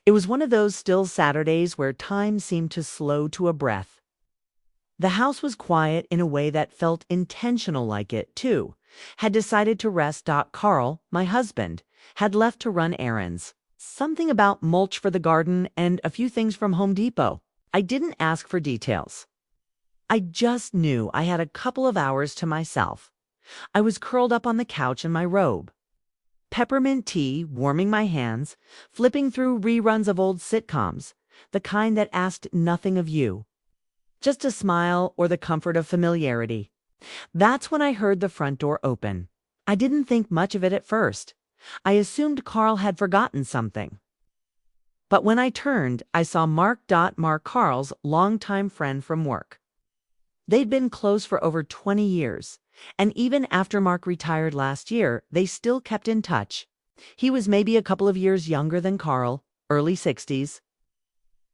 It was one of those still Saturdays where time seemed to slow to a breath. The house was quiet in a way that felt intentional, like it, too, had decided to rest. Carl, my husband, had left to run errands. Something about mulch for the garden and a few things from Home Depot. I didn't ask for details. I just knew I had a couple of hours to myself. I was curled up on the couch in my robe. Peppermint tea warming my hands, flipping through reruns of old sitcoms, the kind that asked nothing of you. Just a smile or the comfort of familiarity. That's when I heard the front door open. I didn't think much of it at first. I assumed Carl had forgotten something. But when I turned, I saw Mark. Mark, Carl's longtime friend from work. They'd been close for over 20 years, and even after Mark retired last year, they still kept in touch. He was maybe a couple of years younger than Carl, early 60s,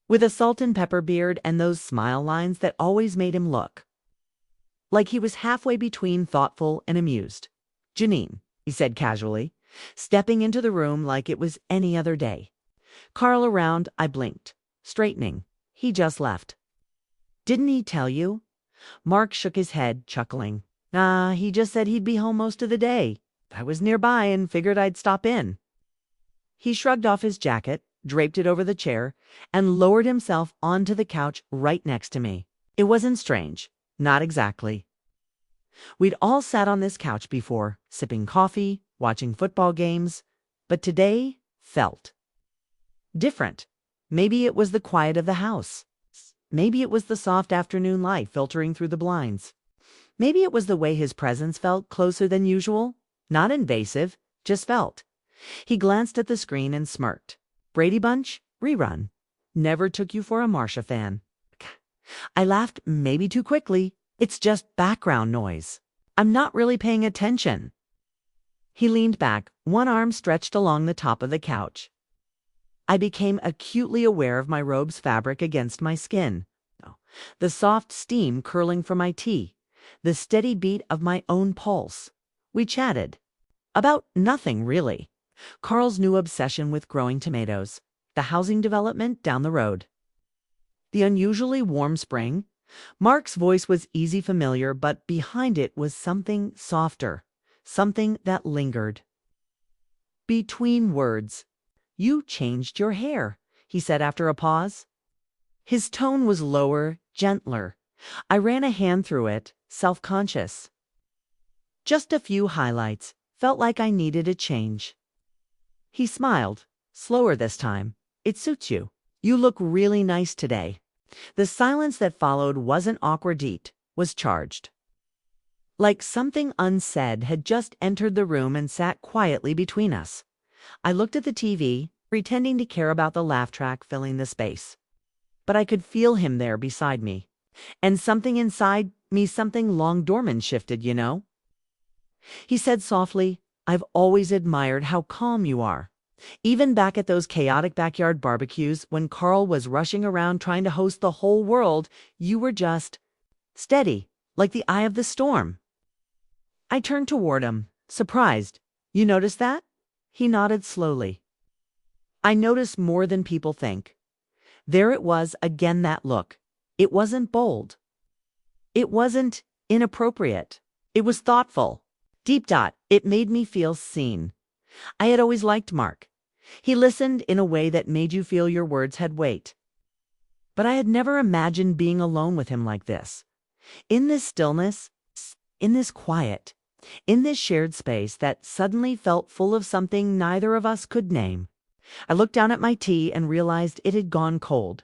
with a salt and pepper beard and those smile lines that always made him look like he was halfway between thoughtful and amused. "Janine," he said casually, stepping into the room like it was any other day. "Carl around?" I blinked, straightening. "He just left." "Didn't he tell you?" Mark shook his head, chuckling. "Nah, he just said he'd be home most of the day. I was nearby and figured I'd stop in." He shrugged off his jacket, draped it over the chair, and lowered himself onto the couch right next to me. It wasn't strange. Not exactly. We'd all sat on this couch before, sipping coffee, watching football games, but today felt different. Maybe it was the quiet of the house. Maybe it was the soft afternoon light filtering through the blinds. Maybe it was the way his presence felt closer than usual. Not invasive, just felt. He glanced at the screen and smirked. "Brady Bunch? Rerun. Never took you for a Marsha fan." I laughed, maybe too quickly. "It's just background noise. I'm not really paying attention." He leaned back, one arm stretched along the top of the couch. I became acutely aware of my robe's fabric against my skin, the soft steam curling from my tea, the steady beat of my own pulse. We chatted. About nothing, really. Carl's new obsession with growing tomatoes, the housing development down the road, the unusually warm spring. Mark's voice was easy, familiar, but behind it was something softer, something that lingered. Between words. "You changed your hair," he said after a pause. His tone was lower, gentler. I ran a hand through it, self-conscious. Just a few highlights. Felt like I needed a change. He smiled, slower this time. "It suits you. You look really nice today." The silence that followed wasn't awkward, it was charged. Like something unsaid had just entered the room and sat quietly between us. I looked at the TV, pretending to care about the laugh track filling the space. But I could feel him there beside me. And something inside me, something long dormant, shifted, you know? He said softly, "I've always admired how calm you are. Even back at those chaotic backyard barbecues when Carl was rushing around trying to host the whole world, you were just steady, like the eye of the storm." I turned toward him, surprised. "You noticed that?" He nodded slowly. "I notice more than people think." There it was again, that look. It wasn't bold. It wasn't inappropriate. It was thoughtful. Deep. It made me feel seen. I had always liked Mark. He listened in a way that made you feel your words had weight. But I had never imagined being alone with him like this. In this stillness, in this quiet, in this shared space that suddenly felt full of something neither of us could name. I looked down at my tea and realized it had gone cold.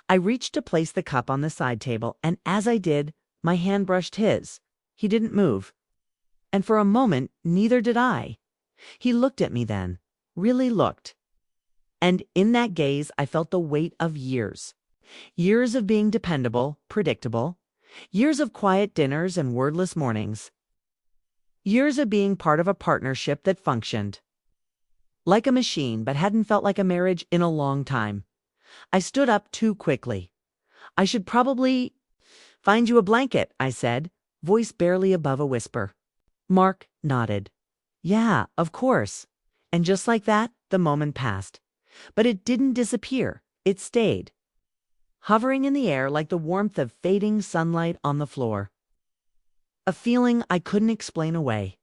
I reached to place the cup on the side table, and as I did, my hand brushed his. He didn't move. And for a moment, neither did I. He looked at me then, really looked. And in that gaze, I felt the weight of years. Years of being dependable, predictable. Years of quiet dinners and wordless mornings. Years of being part of a partnership that functioned like a machine but hadn't felt like a marriage in a long time. I stood up too quickly. "I should probably find you a blanket," I said, voice barely above a whisper. Mark nodded. "Yeah, of course." And just like that, the moment passed. But it didn't disappear. It stayed, hovering in the air like the warmth of fading sunlight on the floor. A feeling I couldn't explain away.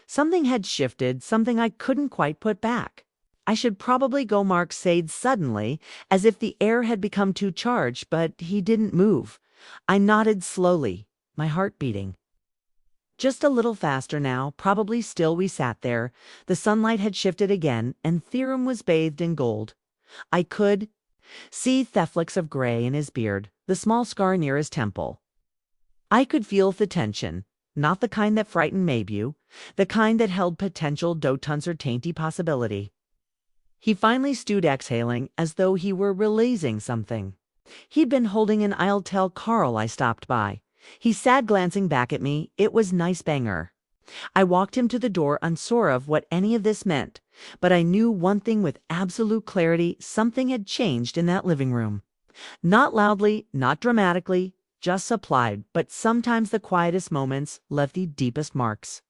Something had shifted, something I couldn't quite put back. I should probably go, Mark said suddenly, as if the air had become too charged, but he didn't move. I nodded slowly, my heart beating. Just a little faster now, probably still we sat there. The sunlight had shifted again, and Theorem was bathed in gold. I could see theftlets of gray in his beard, the small scar near his temple. I could feel the tension, not the kind that frightened Maybew, the kind that held potential dotons or tainty possibility. He finally stood, exhaling, as though he were releasing something. He'd been holding an "I'll tell Carl" I stopped by. He sat glancing back at me. It was nice banger. I walked him to the door, unsure of what any of this meant, but I knew one thing with absolute clarity: something had changed in that living room. Not loudly, not dramatically, just supplied, but sometimes the quietest moments left the deepest marks.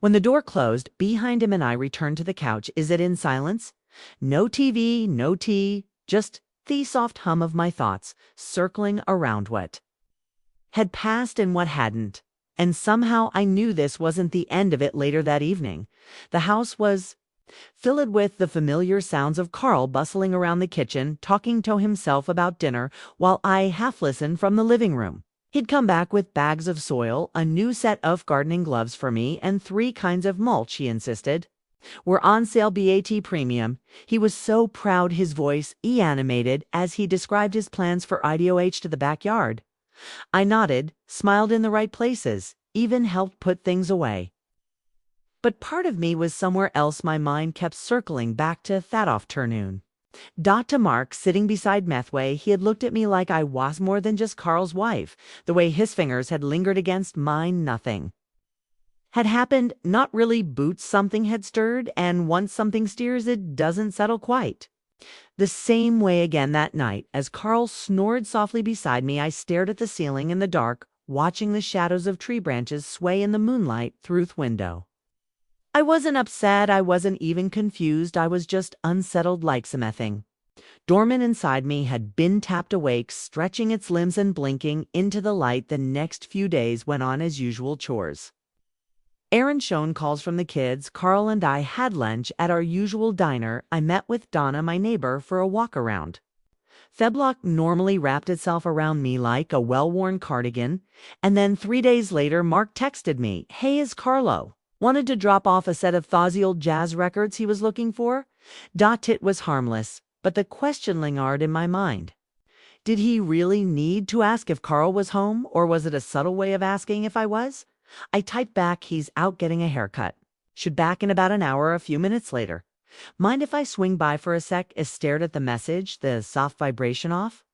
When the door closed behind him and I returned to the couch, is it in silence? No TV, no tea, just the soft hum of my thoughts circling around what had passed and what hadn't. And somehow I knew this wasn't the end of it. Later that evening, the house was filled with the familiar sounds of Carl bustling around the kitchen, talking to himself about dinner, while I half listened from the living room. He'd come back with bags of soil, a new set of gardening gloves for me, and 3 kinds of mulch, he insisted. Were on sale, BAT premium. He was so proud, his voice animated as he described his plans for IDOH to the backyard. I nodded, smiled in the right places, even helped put things away. But part of me was somewhere else. My mind kept circling back to that afternoon. To Mark, sitting beside Methway, he had looked at me like I was more than just Carl's wife. The way his fingers had lingered against mine, nothing had happened, not really. Boots, something had stirred, and once something stirs, it doesn't settle quite. The same way again that night, as Carl snored softly beside me, I stared at the ceiling in the dark, watching the shadows of tree branches sway in the moonlight through the window. I wasn't upset, I wasn't even confused, I was just unsettled, like something dormant inside me had been tapped awake, stretching its limbs and blinking into the light. The next few days went on as usual chores. Aaron shone calls from the kids. Carl and I had lunch at our usual diner. I met with Donna, my neighbor, for a walk around. Feblock normally wrapped itself around me like a well-worn cardigan, and then 3 days later Mark texted me, "Hey, is Carlo? Wanted to drop off a set of Thozzy old jazz records he was looking for?" It was harmless, but the question lingered in my mind. Did he really need to ask if Carl was home, or was it a subtle way of asking if I was? I typed back, "He's out getting a haircut. Should back in about an hour." A few minutes later, "Mind if I swing by for a sec?" I stared at the message, the soft vibration off.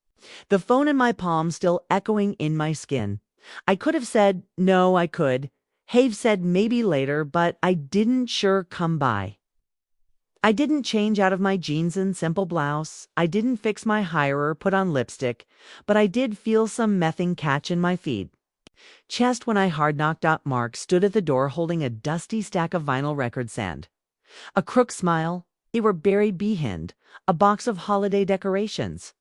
The phone in my palm still echoing in my skin. I could have said, "No, I could." Have said, "Maybe later," but I didn't sure come by. I didn't change out of my jeans and simple blouse. I didn't fix my hair or put on lipstick, but I did feel some mething catch in my feet. Chest when I hard knocked up. Mark stood at the door holding a dusty stack of vinyl record sand. A crook smile. They were buried behind a box of holiday decorations.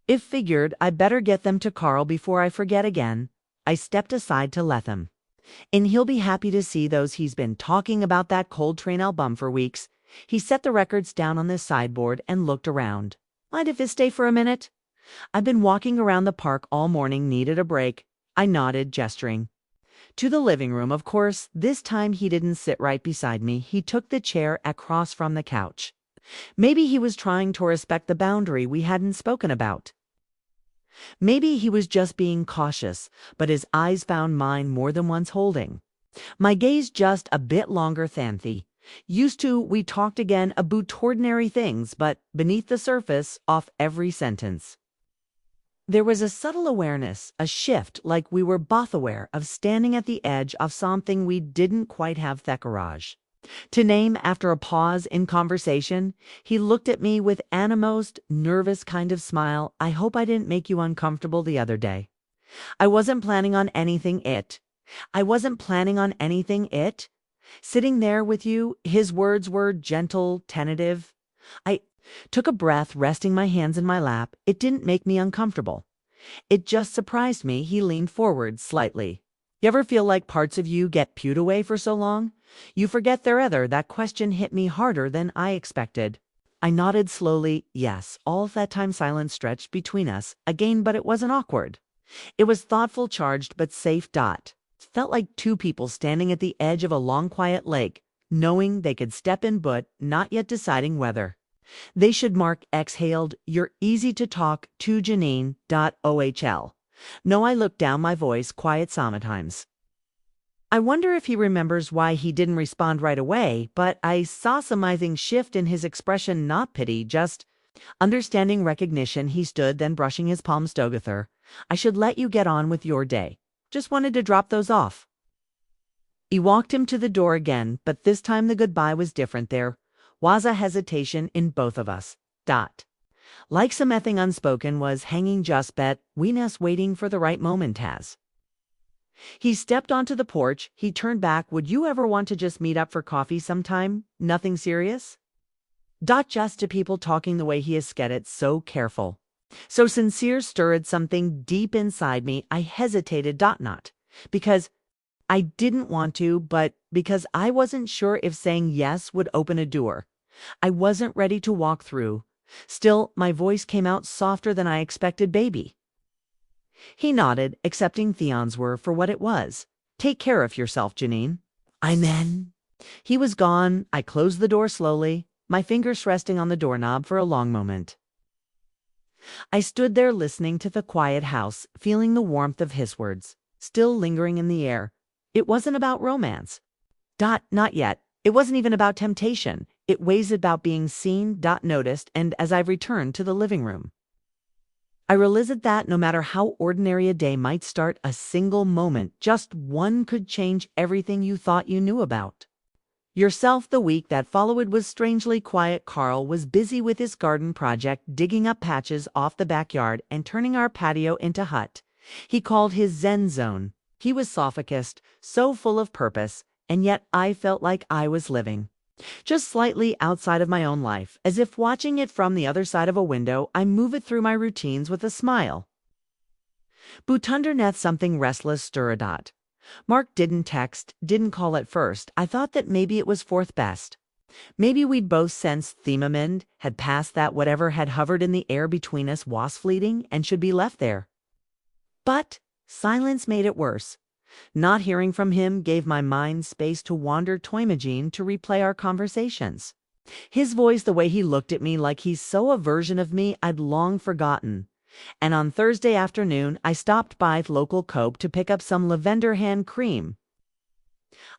If figured I better get them to Carl before I forget again. I stepped aside to let him. And he'll be happy to see those. He's been talking about that Coltrane album for weeks. He set the records down on the sideboard and looked around. "Mind if I stay for a minute? I've been walking around the park all morning, needed a break." I nodded, gesturing to the living room. Of course, this time he didn't sit right beside me. He took the chair across from the couch. Maybe he was trying to respect the boundary we hadn't spoken about. Maybe he was just being cautious, but his eyes found mine more than once, holding my gaze just a bit longer than the used to. We talked again about ordinary things, but beneath the surface, off every sentence, there was a subtle awareness, a shift, like we were both aware of standing at the edge of something we didn't quite have the courage to name. After a pause in conversation, he looked at me with an almost nervous kind of smile. "I hope I didn't make you uncomfortable the other day. I wasn't planning on anything sitting there with you." His words were gentle, tentative. Took a breath, resting my hands in my lap. It didn't make me uncomfortable. It just surprised me. He leaned forward slightly. You ever feel like parts of you get pewed away for so long? You forget they're other. That question hit me harder than I expected. I nodded slowly. Yes, all of that time silence stretched between us again, but it wasn't awkward. It was thoughtful, charged, but safe. Felt like two people standing at the edge of a long, quiet lake, knowing they could step in but not yet deciding whether they should. Mark exhaled. You're easy to talk to, Janine. OHL. No, I looked down, my voice quiet sometimes. I wonder if he remembers why he didn't respond right away, but I saw some shift in his expression, not pity, just understanding, recognition. He stood, then brushing his palms together. I should let you get on with your day. Just wanted to drop those off. He walked him to the door again, but this time the goodbye was different. There was a hesitation in both of us. Like something unspoken was hanging just between us, waiting for the right moment. He stepped onto the porch. He turned back. Would you ever want to just meet up for coffee sometime? Nothing serious? Just to people talking the way he has said it, so careful. So sincere, stirred something deep inside me. I hesitated, not because I didn't want to, but because I wasn't sure if saying yes would open a door I wasn't ready to walk through. Still, my voice came out softer than I expected. Baby. He nodded, accepting Theon's word for what it was. Take care of yourself, Janine. Amen. He was gone. I closed the door slowly, my fingers resting on the doorknob for a long moment. I stood there listening to the quiet house, feeling the warmth of his words, still lingering in the air. It wasn't about romance. Not yet. It wasn't even about temptation. It was about being seen, noticed, and as I returned to the living room, I realized that no matter how ordinary a day might start, a single moment, just one, could change everything you thought you knew about yourself. The week that followed was strangely quiet. Carl was busy with his garden project, digging up patches off the backyard and turning our patio into hut he called his Zen zone. He was sophist, so full of purpose, and yet I felt like I was living just slightly outside of my own life, as if watching it from the other side of a window. I move it through my routines with a smile. But underneath something restless stirred. Mark didn't text, didn't call at first. I thought that maybe it was fourth best. Maybe we'd both sensed Themamend had passed, that whatever had hovered in the air between us was fleeting and should be left there. But silence made it worse. Not hearing from him gave my mind space to wander, Toymajin, to replay our conversations. His voice, the way he looked at me like he saw a version of me I'd long forgotten. And on Thursday afternoon, I stopped by local Coop to pick up some lavender hand cream.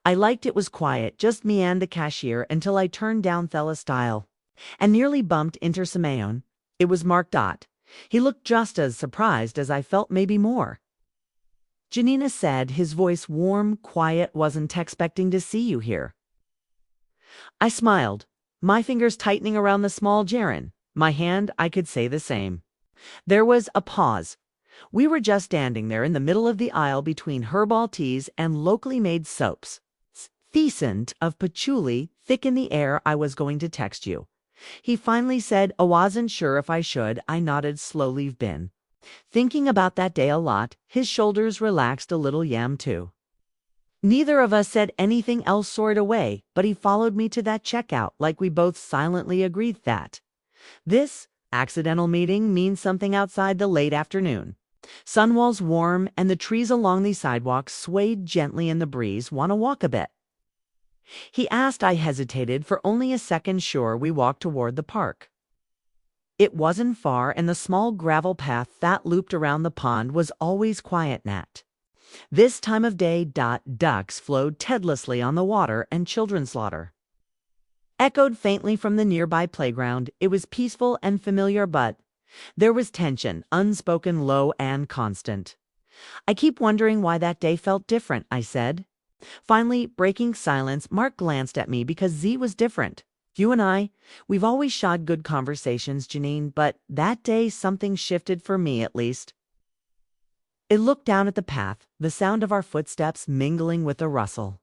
I liked it. Was quiet, just me and the cashier, until I turned down Thella style and nearly bumped into Simeon. It was Mark. He looked just as surprised as I felt, maybe more. Janina said, his voice warm, quiet. Wasn't expecting to see you here. I smiled, my fingers tightening around the small gerund. My hand, I could say the same. There was a pause. We were just standing there in the middle of the aisle between herbal teas and locally made soaps. Decent of patchouli, thick in the air. I was going to text you. He finally said, I wasn't sure if I should. I nodded slowly. Been thinking about that day a lot. His shoulders relaxed a little. Yam too. Neither of us said anything else, soared away, but he followed me to that checkout, like we both silently agreed that this accidental meeting means something. Outside, the late afternoon sun was warm and the trees along the sidewalk swayed gently in the breeze. Want to walk a bit? He asked. I hesitated for only a second. Sure. We walked toward the park. It wasn't far, and the small gravel path that looped around the pond was always quiet. This time of day. Ducks flowed tedlessly on the water, and children's laughter echoed faintly from the nearby playground. It was peaceful and familiar, but there was tension, unspoken, low and constant. I keep wondering why that day felt different, I said. Finally, breaking silence, Mark glanced at me. Because Z was different. You and we've always shot good conversations, Janine, but that day something shifted, for me at least. It looked down at the path, the sound of our footsteps mingling with the rustle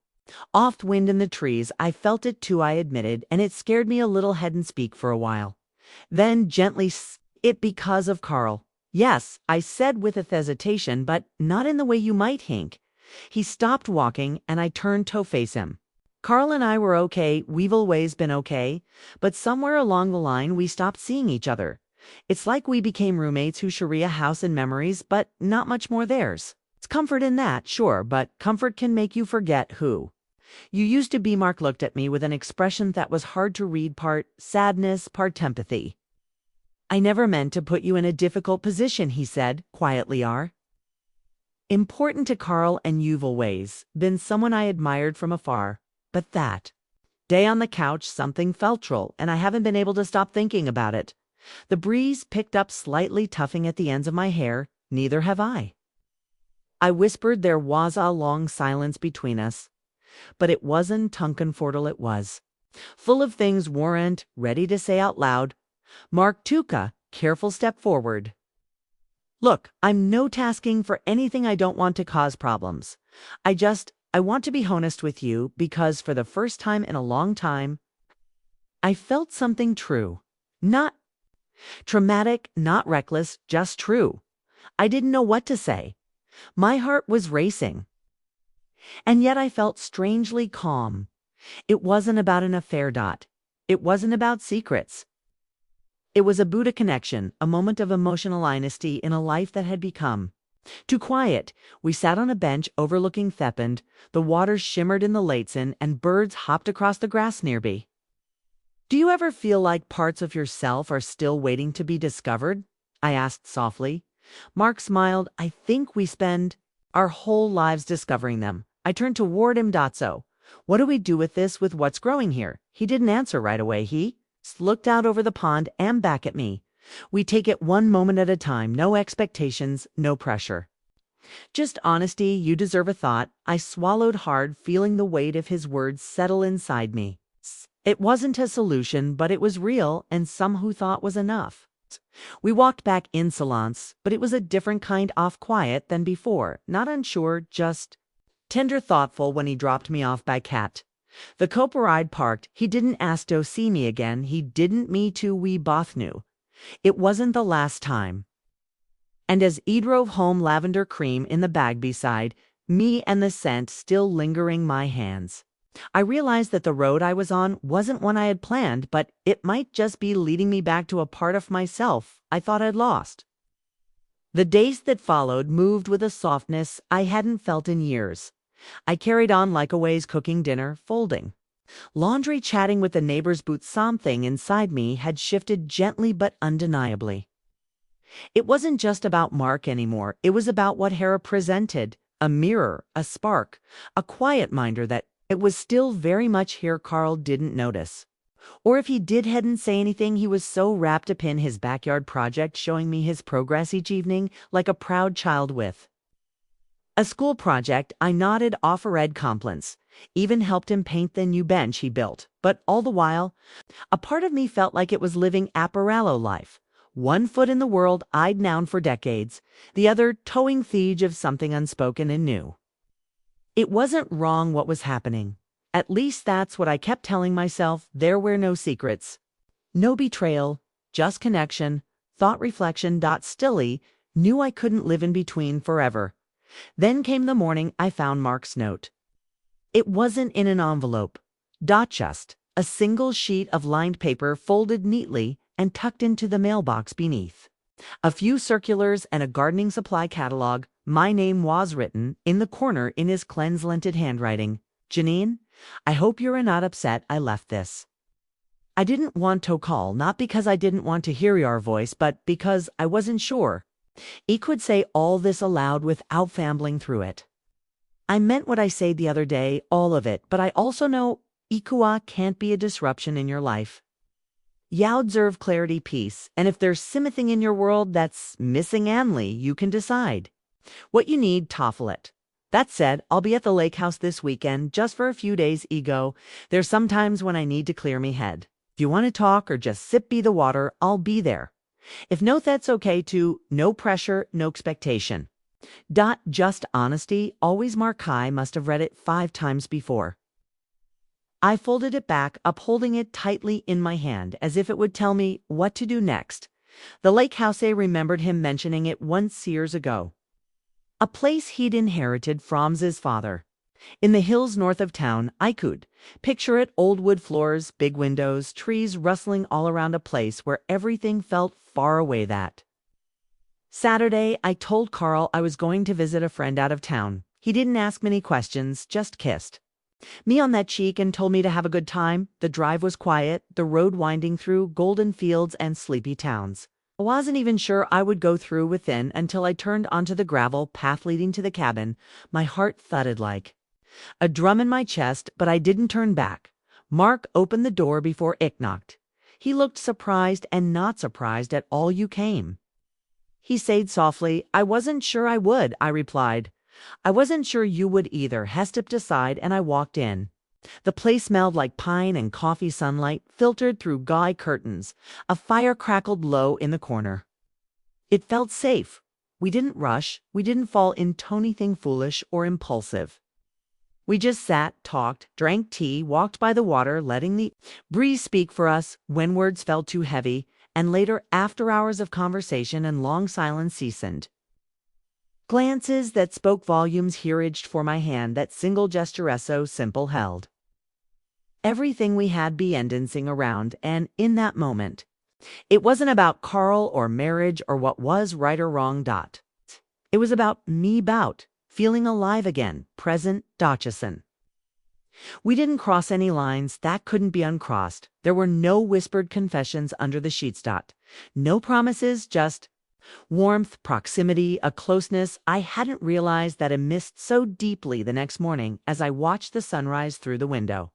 off wind in the trees. I felt it too, I admitted, and it scared me a little. Hadn't speak for a while. Then gently it because of Carl. Yes, I said with a hesitation, but not in the way you might think. He stopped walking, and I turned to face him. Carl and I were okay, we've always been okay, but somewhere along the line we stopped seeing each other. It's like we became roommates who share a house and memories, but not much more theirs. It's comfort in that, sure, but comfort can make you forget who you used to be. Mark looked at me with an expression that was hard to read, part sadness, part empathy. I never meant to put you in a difficult position, he said, quietly. Are important to Carl, and you've always been someone I admired from afar. But that day on the couch, something felt wrong, and I haven't been able to stop thinking about it. The breeze picked up slightly, tuffing at the ends of my hair. Neither have I. I whispered. There was a long silence between us, but it wasn't uncomfortable. It was full of things weren't ready to say out loud. Mark took a careful step forward. Look, I'm no tasking for anything. I don't want to cause problems. I want to be honest with you because for the first time in a long time, I felt something true. Not traumatic, not reckless, just true. I didn't know what to say. My heart was racing. And yet I felt strangely calm. It wasn't about an affair. It wasn't about secrets. It was a Buddha connection, a moment of emotional honesty in a life that had become too quiet. We sat on a bench overlooking Thepend. The water shimmered in the Latson, and birds hopped across the grass nearby. Do you ever feel like parts of yourself are still waiting to be discovered? I asked softly. Mark smiled. I think we spend our whole lives discovering them. I turned toward him. So, what do we do with this, with what's growing here? He didn't answer right away. He looked out over the pond and back at me. We take it one moment at a time, no expectations, no pressure. Just honesty. You deserve a thought. I swallowed hard, feeling the weight of his words settle inside me. It wasn't a solution, but it was real, and some who thought was enough. We walked back in silence, but it was a different kind of quiet than before, not unsure, just tender, thoughtful. When he dropped me off by cat, the Coperide parked, he didn't ask to see me again. He didn't me too. We both knew it wasn't the last time. And as he drove home, lavender cream in the bag beside me and the scent still lingering my hands, I realized that the road I was on wasn't one I had planned, but it might just be leading me back to a part of myself I thought I'd lost. The days that followed moved with a softness I hadn't felt in years. I carried on like always, cooking dinner, folding laundry, chatting with the neighbors. But something inside me had shifted gently but undeniably. It wasn't just about Mark anymore. It was about what Hera presented, a mirror, a spark, a quiet reminder that it was still very much here. Carl didn't notice. Or if he did, hadn't say anything. He was so wrapped up in his backyard project, showing me his progress each evening like a proud child with a school project. I nodded, offered compliments, even helped him paint the new bench he built. But all the while, a part of me felt like it was living a parallel life. One foot in the world I'd known for decades, the other towing siege of something unspoken and new. It wasn't wrong what was happening. At least that's what I kept telling myself. There were no secrets, no betrayal, just connection, thought, reflection. Stilly knew I couldn't live in between forever. Then came the morning I found Mark's note. It wasn't in an envelope. Just a single sheet of lined paper folded neatly and tucked into the mailbox beneath. A few circulars and a gardening supply catalog. My name was written in the corner in his cleanse-linted handwriting. Janine, I hope you're not upset I left this. I didn't want to call, not because I didn't want to hear your voice, but because I wasn't sure he could say all this aloud without fumbling through it. I meant what I said the other day, all of it, but I also know Ikua can't be a disruption in your life. You deserve clarity, peace, and if there's something in your world that's missing, Anley, you can decide what you need. Toffle it. That said, I'll be at the lake house this weekend, just for a few days. Ego. There's sometimes when I need to clear me head. If you want to talk or just sip by the water, I'll be there. If no, that's okay too. No pressure, no expectation. Just honesty. Always. Mark. I must have read it 5 times before. I folded it back, upholding it tightly in my hand, as if it would tell me what to do next. The lake house, I remembered him mentioning it once years ago. A place he'd inherited from his father. In the hills north of town, I could picture it: old wood floors, big windows, trees rustling all around, a place where everything felt far away. That Saturday, I told Carl I was going to visit a friend out of town. He didn't ask many questions, just kissed me on that cheek and told me to have a good time. The drive was quiet, the road winding through golden fields and sleepy towns. I wasn't even sure I would go through within until I turned onto the gravel path leading to the cabin. My heart thudded like a drum in my chest, but I didn't turn back. Mark opened the door before Ick knocked. He looked surprised and not surprised at all. "You came," he said softly. "I wasn't sure I would," I replied. "I wasn't sure you would either." He stepped aside and I walked in. The place smelled like pine and coffee. Sunlight filtered through gauzy curtains. A fire crackled low in the corner. It felt safe. We didn't rush. We didn't fall into anything foolish or impulsive. We just sat, talked, drank tea, walked by the water, letting the breeze speak for us when words felt too heavy, and later, after hours of conversation and long silence, ceased. Glances that spoke volumes. He reached for my hand, that single gesture so simple held everything we had been dancing around, and in that moment, it wasn't about Carl or marriage or what was right or wrong. It was about me, about feeling alive again, present. Dotchison. We didn't cross any lines that couldn't be uncrossed. There were no whispered confessions under the sheets. No promises, just warmth, proximity, a closeness I hadn't realized that I missed so deeply. The next morning, as I watched the sunrise through the window,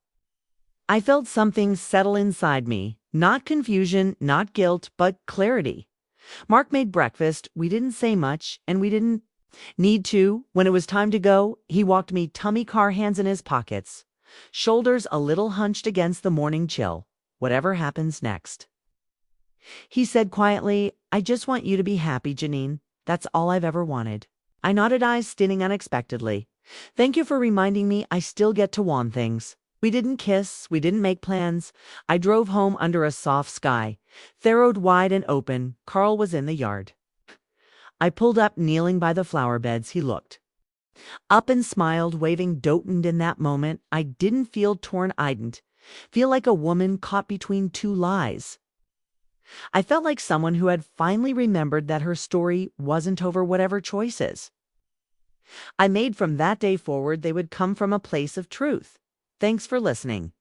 I felt something settle inside me. Not confusion, not guilt, but clarity. Mark made breakfast. We didn't say much, and we didn't need to. When it was time to go, he walked me tummy car, hands in his pockets, shoulders a little hunched against the morning chill. "Whatever happens next," he said quietly, "I just want you to be happy, Janine. That's all I've ever wanted." I nodded, eyes stinting unexpectedly. "Thank you for reminding me I still get to want things." We didn't kiss. We didn't make plans. I drove home under a soft sky, furrowed wide and open. Carl was in the yard. I pulled up, kneeling by the flower beds. He looked up and smiled, waving. Doted. In that moment, I didn't feel torn. I didn't feel like a woman caught between two lies. I felt like someone who had finally remembered that her story wasn't over. Whatever choices I made from that day forward, they would come from a place of truth. Thanks for listening.